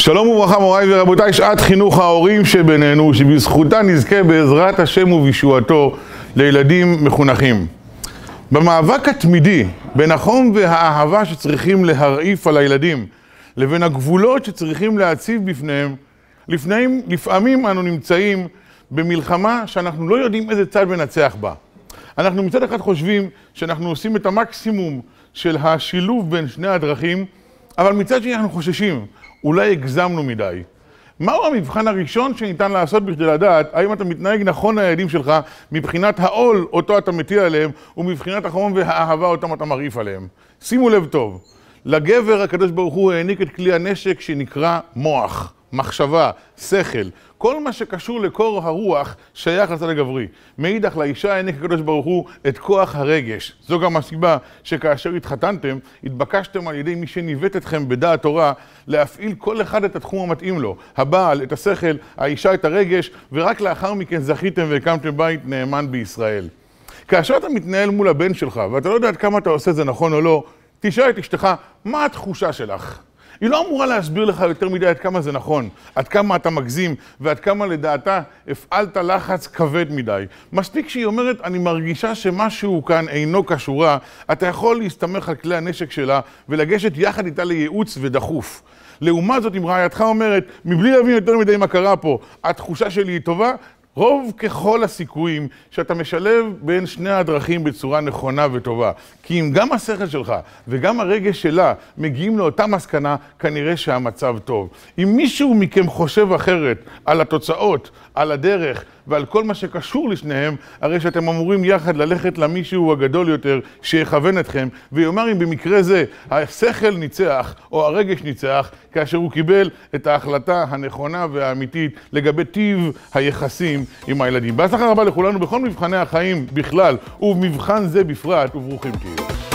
שלום וברכה מוריי ורבותיי, שעת חינוך ההורים שבינינו, שבזכותה נזכה בעזרת השם ובישועתו לילדים מחונכים. במאבק התמידי בין החום והאהבה שצריכים להרעיף על הילדים לבין הגבולות שצריכים להציב בפניהם, לפעמים אנו נמצאים במלחמה שאנחנו לא יודעים איזה צד מנצח בה. אנחנו מצד אחד חושבים שאנחנו עושים את המקסימום של השילוב בין שני הדרכים, אבל מצד שני אנחנו חוששים, אולי הגזמנו מדי. מהו המבחן הראשון שניתן לעשות בכדי לדעת האם אתה מתנהג נכון לילדים שלך מבחינת העול אותו אתה מטיל עליהם ומבחינת החום והאהבה אותם אתה מרעיף עליהם? שימו לב טוב, לגבר הקדוש ברוך הוא העניק את כלי הנשק שנקרא מוח, מחשבה, שכל. כל מה שקשור לקור הרוח שייך לצד הגברי. מאידך לאישה העניק הקדוש ברוך הוא את כוח הרגש. זו גם הסיבה שכאשר התחתנתם, התבקשתם על ידי מי שניווט אתכם בדעת תורה להפעיל כל אחד את התחום המתאים לו. הבעל את השכל, האישה את הרגש, ורק לאחר מכן זכיתם והקמתם בית נאמן בישראל. כאשר אתה מתנהל מול הבן שלך ואתה לא יודע עד כמה אתה עושה זה נכון או לא, תשאל את אשתך, מה התחושה שלך? היא לא אמורה להסביר לך יותר מדי עד כמה זה נכון, עד כמה אתה מגזים ועד כמה לדעתה הפעלת לחץ כבד מדי. מספיק שהיא אומרת, אני מרגישה שמשהו כאן אינו קשורה, אתה יכול להסתמך על כלי הנשק שלה ולגשת יחד איתה לייעוץ ודחוף. לעומת זאת, אם רעייתך אומרת, מבלי להבין יותר מדי מה קרה פה, התחושה שלי היא טובה, רוב ככל הסיכויים שאתה משלב בין שני הדרכים בצורה נכונה וטובה. כי אם גם השכל שלך וגם הרגש שלה מגיעים לאותה מסקנה, כנראה שהמצב טוב. אם מישהו מכם חושב אחרת על התוצאות, על הדרך ועל כל מה שקשור לשניהם, הרי שאתם אמורים יחד ללכת למישהו הגדול יותר שיכוון אתכם, ויאמר אם במקרה זה השכל ניצח או הרגש ניצח, כאשר הוא קיבל את ההחלטה הנכונה והאמיתית לגבי טיב היחסים עם הילדים. בהצלחה רבה לכולנו בכל מבחני החיים בכלל ובמבחן זה בפרט, וברוכים תהיו.